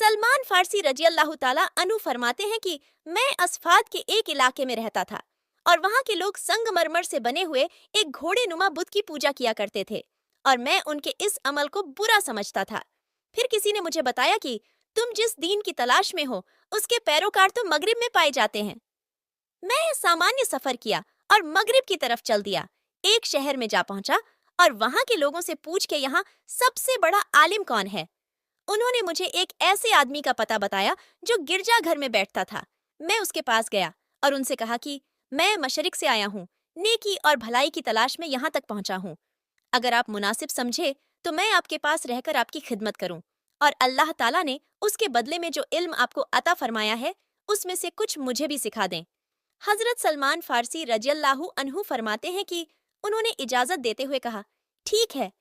सलमान फारसी रजी अल्लाह ताला अनु फरमाते हैं कि मैं अस्फाद के एक इलाके में रहता था और वहाँ के लोग संगमरमर से बने हुए एक घोड़े नुमा बुत की पूजा किया करते थे और मैं उनके इस अमल को बुरा समझता था। फिर किसी ने मुझे बताया कि तुम जिस दीन की तलाश में हो उसके पैरोकार तो मगरिब में पाए जाते हैं। मैं सामान्य सफर किया और मगरिब की तरफ चल दिया। एक शहर में जा पहुंचा और वहाँ के लोगों से पूछ के यहाँ सबसे बड़ा आलिम कौन है। उन्होंने मुझे एक ऐसे आदमी का पता बताया जो गिरजा घर में बैठता था। मैं उसके पास गया और उनसे कहा कि मैं मशरिक से आया हूँ, नेकी और भलाई की तलाश में यहाँ तक पहुँचा हूँ। अगर आप मुनासिब समझे तो मैं आपके पास रहकर आपकी खिदमत करूँ और अल्लाह ताला ने उसके बदले में जो इल्म आपको अता फरमाया है उसमें से कुछ मुझे भी सिखा दें। हजरत सलमान फारसी रजियल्लाहु अन्हु फरमाते हैं कि उन्होंने इजाजत देते हुए कहा, ठीक है।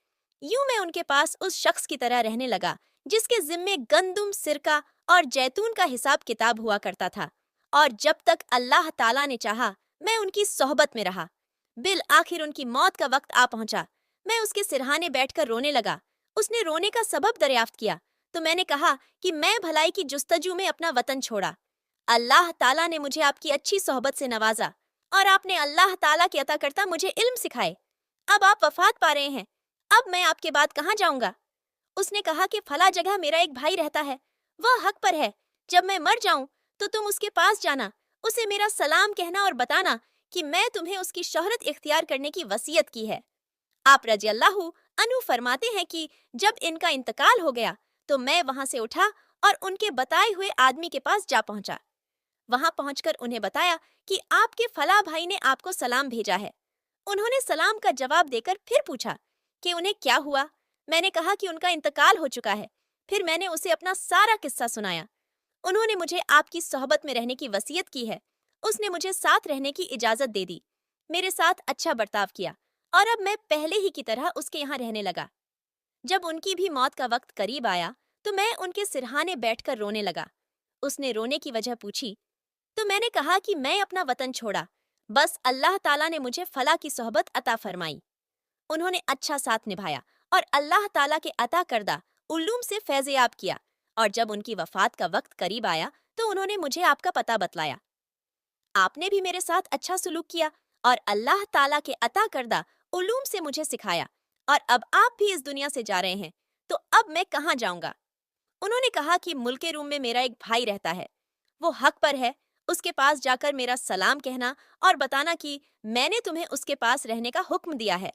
यूं मैं उनके पास उस शख्स की तरह रहने लगा जिसके जिम्मे गंदुम, सिरका और जैतून का हिसाब किताब हुआ करता था, और जब तक अल्लाह ताला ने चाहा मैं उनकी सोहबत में रहा। बिल आखिर उनकी मौत का वक्त आ पहुंचा। मैं उसके सिरहाने बैठकर रोने लगा। उसने रोने का सबब दरियाफ्त किया तो मैंने कहा कि मैं भलाई की जुस्तजू में अपना वतन छोड़ा। अल्लाह ताला ने मुझे आपकी अच्छी सोहबत से नवाजा और आपने अल्लाह ताला के अता करता मुझे इल्म सिखाए। अब आप वफात पा रहे हैं, अब मैं आपके बाद कहाँ जाऊंगा? उसने कहा कि फला जगह मेरा एक भाई रहता है, वह हक पर है। जब मैं मर जाऊं तो तुम उसके पास जाना, उसे मेरा सलाम कहना और बताना कि मैं तुम्हें उसकी शोहरत इख्तियार करने की वसीयत की है। आप रजियल्लाहु अन्हु फरमाते हैं कि जब इनका इंतकाल हो गया तो मैं वहां से उठा और उनके बताए हुए आदमी के पास जा पहुंचा। वहां पहुंचकर उन्हें बताया कि आपके फला भाई ने आपको सलाम भेजा है। उन्होंने सलाम का जवाब देकर फिर पूछा कि उन्हें क्या हुआ। मैंने कहा कि उनका इंतकाल हो चुका है। फिर मैंने उसे अपना सारा किस्सा सुनाया। उन्होंने मुझे आपकी सोहबत में रहने की वसीयत की है। उसने मुझे साथ रहने की इजाजत दे दी, मेरे साथ अच्छा बर्ताव किया और अब मैं पहले ही की तरह उसके यहाँ रहने लगा। जब उनकी भी मौत का वक्त करीब आया तो मैं उनके सिरहाने बैठकर रोने लगा। उसने रोने की वजह पूछी तो मैंने कहा कि मैं अपना वतन छोड़ा, बस अल्लाह ताला ने मुझे फला की सोहबत अता फरमाई। उन्होंने अच्छा साथ निभाया और अल्लाह ताला के अता करदा उल्लूम से फैज़याब किया, और जब उनकी वफात का वक्त करीब आया तो उन्होंने मुझे आपका पता बतलाया। आपने भी मेरे साथ अच्छा सलूक किया और अल्लाह ताला के अता करदा उलूम से मुझे सिखाया, और अब आप भी इस दुनिया से जा रहे हैं तो अब मैं कहाँ जाऊंगा? उन्होंने कहा कि मुल्के रूम में मेरा एक भाई रहता है, वो हक पर है। उसके पास जाकर मेरा सलाम कहना और बताना कि मैंने तुम्हें उसके पास रहने का हुक्म दिया है।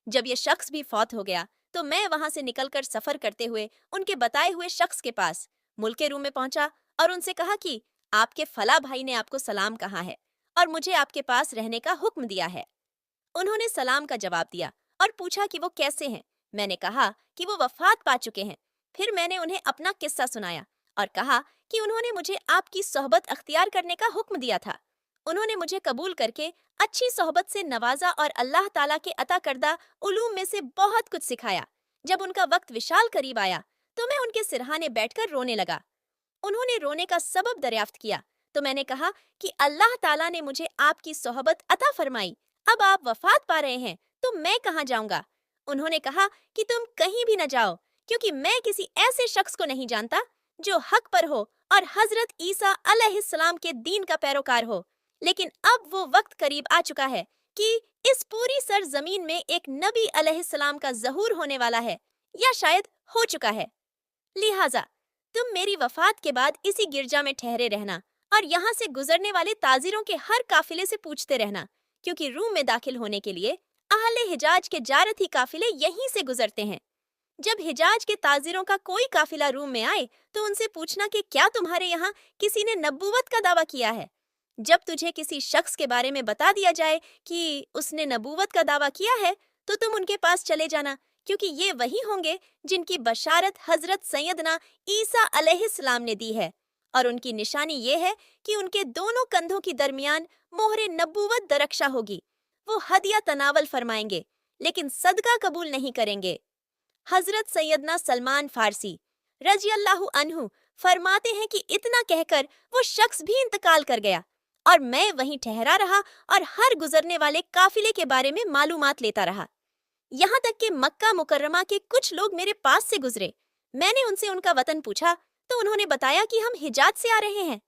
जब ये शख्स भी फौत हो गया तो मैं वहां से निकलकर सफर करते हुए उनके बताए हुए शख्स के पास मुल्के रूम में पहुंचा और उनसे कहा कि आपके फला भाई ने आपको सलाम कहा है और मुझे आपके पास रहने का हुक्म दिया है। उन्होंने सलाम का जवाब दिया और पूछा कि वो कैसे हैं। मैंने कहा कि वो वफात पा चुके हैं। फिर मैंने उन्हें अपना किस्सा सुनाया और कहा कि उन्होंने मुझे आपकी सोहबत अख्तियार करने का हुक्म दिया था। उन्होंने मुझे कबूल करके अच्छी सोहबत से नवाजा और अल्लाह ताला के अता करदा उलूम में से बहुत कुछ सिखाया। जब उनका वक्त विशाल करीब आया तो मैं उनके सिरहाने बैठकर रोने लगा। उन्होंने रोने का सबब दरियाफ्त किया तो मैंने कहा कि अल्लाह ताला ने मुझे आपकी सोहबत अता फरमाई, अब आप वफात पा रहे हैं तो मैं कहाँ जाऊंगा? उन्होंने कहा कि तुम कहीं भी न जाओ, क्योंकि मैं किसी ऐसे शख्स को नहीं जानता जो हक पर हो और हजरत ईसा अलैहिस्सलाम के दीन का पैरोकार हो। लेकिन अब वो वक्त करीब आ चुका है कि इस पूरी सरजमीन में एक नबी अलैहिस्सलाम का ज़हूर होने वाला है, या शायद हो चुका है। लिहाजा तुम मेरी वफात के बाद इसी गिरजा में ठहरे रहना और यहाँ से गुजरने वाले ताजिरों के हर काफिले से पूछते रहना, क्योंकि रूम में दाखिल होने के लिए अहले हिजाज के जारथी काफिले यहीं से गुजरते हैं। जब हिजाज के ताजिरों का कोई काफिला रूम में आए तो उनसे पूछना कि क्या तुम्हारे यहाँ किसी ने नबूवत का दावा किया है। जब तुझे किसी शख्स के बारे में बता दिया जाए कि उसने नबूवत का दावा किया है तो तुम उनके पास चले जाना, क्योंकि ये वही होंगे जिनकी बशारत हजरत सैयदना ईसा अलैहिस्सलाम ने दी है, और उनकी निशानी ये है कि उनके दोनों कंधों की दरमियान मोहरे नबूवत दरख्शा होगी। वो हदिया तनावल फरमाएंगे लेकिन सदका कबूल नहीं करेंगे। हजरत सैयदना सलमान फारसी रजियल्लाहु अन्हु फरमाते हैं कि इतना कहकर वो शख्स भी इंतकाल कर गया और मैं वहीं ठहरा रहा और हर गुजरने वाले काफिले के बारे में मालूमात लेता रहा। यहाँ तक कि मक्का मुकर्रमा के कुछ लोग मेरे पास से गुजरे। मैंने उनसे उनका वतन पूछा तो उन्होंने बताया कि हम हिजाज से आ रहे हैं।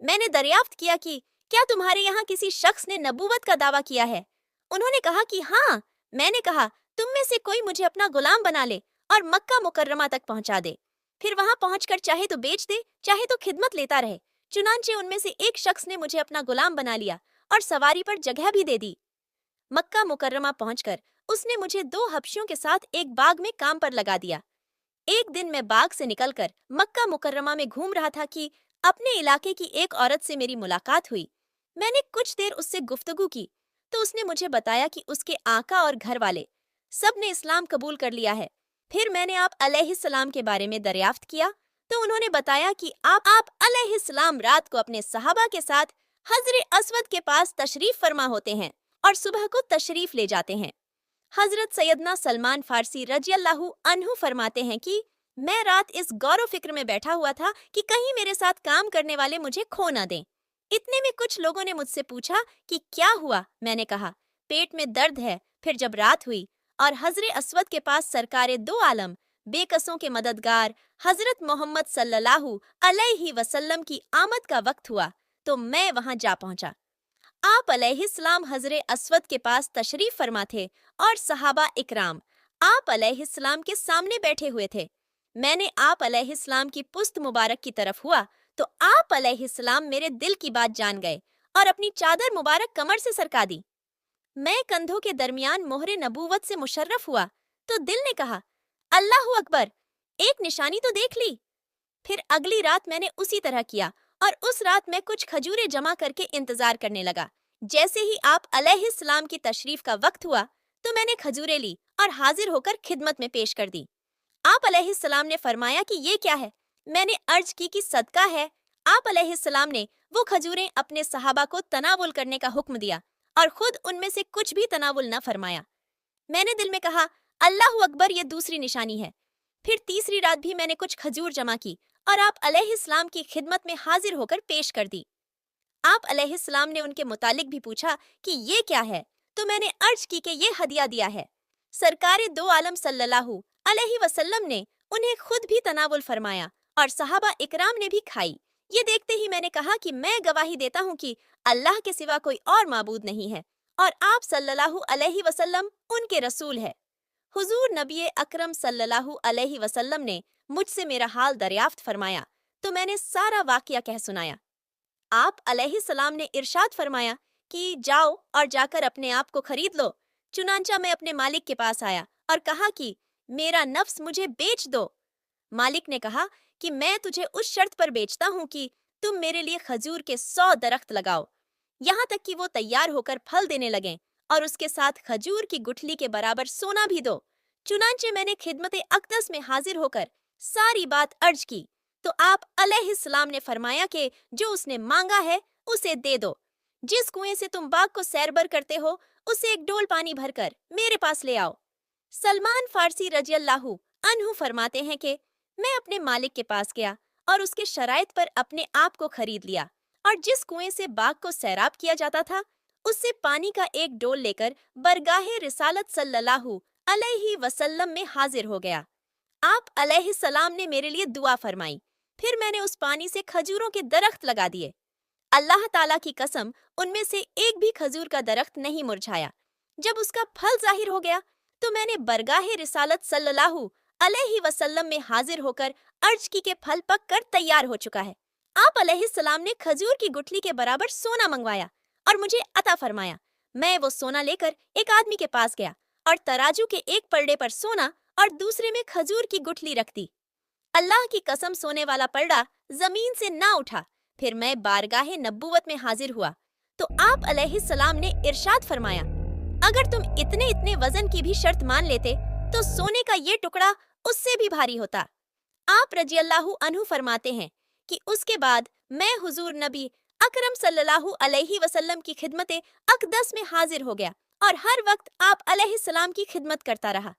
मैंने दरियाफ्त किया कि क्या तुम्हारे यहाँ किसी शख्स ने नबूवत का दावा किया है? उन्होंने कहा कि हाँ। मैंने कहा, तुम में से कोई मुझे अपना गुलाम बना ले और मक्का मुकर्रमा तक पहुंचा दे, फिर वहां पहुंचकर चाहे तो बेच दे, चाहे तो खिदमत लेता रहे। चुनांचे उनमें से एक शख्स ने मुझे अपना गुलाम बना लिया और सवारी पर जगह भी दे दी। मक्का मुकर्रमा पहुंचकर उसने मुझे 2 हबशियों के साथ एक बाग में काम पर लगा दिया। एक दिन मैं बाग से निकलकर मक्का मुकर्रमा में घूम रहा था कि अपने इलाके की एक औरत से मेरी मुलाकात हुई। मैंने कुछ देर उससे गुफ्तगू की तो उसने मुझे बताया कि उसके आका और घर वाले सब ने इस्लाम कबूल कर लिया है। फिर मैंने आप अलैहिस्सलाम के बारे में दरियाफ्त किया तो उन्होंने बताया कि आप अलैहिस्सलाम रात को अपने सहाबा के साथ हजरत अस्वद के पास तशरीफ फरमा होते हैं और सुबह को तशरीफ ले जाते हैं। हजरत सैयदना सलमान फारसी रजियल्लाहु अन्हु फरमाते हैं कि मैं रात इस गौर फिक्र में बैठा हुआ था कि कहीं मेरे साथ काम करने वाले मुझे खो न दें। इतने में कुछ लोगों ने मुझसे पूछा कि क्या हुआ। मैंने कहा, पेट में दर्द है। फिर जब रात हुई और हजरत अस्वद के पास सरकारे 2 आलम बेकसों के मददगार हजरत मोहम्मद सल्लल्लाहु अलैहि वसल्लम की आमद का वक्त हुआ तो मैं वहां जा पहुंचा। आप अलैहिस्सलाम हजरत अस्वद के पास तशरीफ फरमा थे और सहाबा इकराम आप अलैहिस्सलाम के सामने बैठे हुए थे। मैंने आप अलैहिस्सलाम की पुस्त मुबारक की तरफ हुआ तो आप अलैहिस्सलाम मेरे दिल की बात जान गए और अपनी चादर मुबारक कमर से सरका दी। मैं कंधों के दरमियान मोहरे नबूवत से मुशर्रफ हुआ तो दिल ने कहा, अल्लाहु अकबर, एक निशानी तो देख ली। फिर अगली रात मैंने उसी तरह किया और उस रात मैं कुछ खजूरें जमा करके इंतजार करने लगा। जैसे ही आप अलैहिस्सलाम की तशरीफ का वक्त हुआ तो मैंने खजूरें ली और हाजिर होकर खिदमत में पेश कर दी। आप अलैहिस्सलाम ने फरमाया कि ये क्या है? मैंने अर्ज की कि सदका है। आप अलैहिस्सलाम ने वो खजूरें अपने सहाबा को तनावुल करने का हुक्म दिया और खुद उनमें से कुछ भी तनावुल न फरमाया। मैंने दिल में कहा, अल्लाहु अकबर, ये दूसरी निशानी है। फिर तीसरी रात भी मैंने कुछ खजूर जमा की और आप अलैहिस्सलाम की खिदमत में हाजिर होकर पेश कर दी। आप अलैहिस्सलाम ने उनके मुतालिक भी पूछा कि ये क्या है, तो मैंने अर्ज की कि ये हदिया दिया है। सरकारे 2 आलम सल्लल्लाहु अलैहि वसल्लम ने उन्हें खुद भी तनावुल फरमाया और सहाबा इकराम ने भी खाई। ये देखते ही मैंने कहा कि मैं गवाही देता हूँ कि अल्लाह के सिवा कोई और माबूद नहीं है और आप सल्लल्लाहु अलैहि वसल्लम उनके रसूल है। हुजूर नबी अकरम सल्लल्लाहु अलैहि वसल्लम ने मुझसे मेरा हाल दरियाफ्त फरमाया तो मैंने सारा वाकया कह सुनाया। आप अलैहिस्सलाम ने इरशाद फरमाया कि जाओ और जाकर अपने आप को खरीद लो। चुनांचा मैं अपने मालिक के पास आया और कहा कि मेरा नफ्स मुझे बेच दो। मालिक ने कहा कि मैं तुझे उस शर्त पर बेचता हूँ कि तुम मेरे लिए खजूर के 100 दरख्त लगाओ, यहाँ तक कि वो तैयार होकर फल देने लगें और उसके साथ खजूर की गुठली के बराबर सोना भी दो। चुनांचे मैंने खिदमत अक़दस में हाजिर होकर सारी बात अर्ज की तो आप अलैहिस्सलाम ने फरमाया कि जो उसने मांगा है उसे दे दो। जिस कुएं से तुम बाग को सैरबर करते हो उसे एक डोल पानी भरकर मेरे पास ले आओ। सलमान फारसी रजियल्लाहु अन्हु फरमाते हैं कि मैं अपने मालिक के पास गया और उसके शराइत पर अपने आप को खरीद लिया और जिस कुएं से बाग को सैराब किया जाता था उससे पानी का एक डोल लेकर बरगाहे रिसालत सल्लल्लाहु अलैहि वसल्लम में हाजिर हो गया। आप अलैहिस्सलाम ने मेरे लिए दुआ फरमाई। फिर मैंने उस पानी से खजूरों के दरख्त लगा दिए। अल्लाह ताला की कसम, उनमें से एक भी खजूर का दरख्त नहीं मुरझाया। जब उसका फल जाहिर हो गया तो मैंने बरगाहे रिसालत सल्लल्लाहु अलैहि वसल्लम में हाजिर होकर अर्ज की के फल पक कर तैयार हो चुका है। आप अलैहिस्सलाम ने खजूर की गुठली के बराबर सोना मंगवाया और मुझे अता फरमाया। मैं वो सोना लेकर एक आदमी के पास गया और तराजू के एक पलड़े पर सोना और दूसरे में खजूर की गुठली रख दी। अल्लाह की कसम, सोने वाला पलड़ा जमीन से ना उठा। फिर मैं बारगाहे नबूवत में हाजिर हुआ तो आप अलैहिस्सलाम ने इरशाद फरमाया, अगर तुम इतने इतने वजन की भी शर्त मान लेते तो सोने का ये टुकड़ा उससे भी भारी होता। आप रजियल्लाहु अन्हु फरमाते हैं कि उसके बाद मैं हुजूर नबी अकरम सल्लल्लाहु अलैहि वसल्लम की खिदमत अक़दस में हाजिर हो गया और हर वक्त आप अलैहिस्सलाम की खिदमत करता रहा।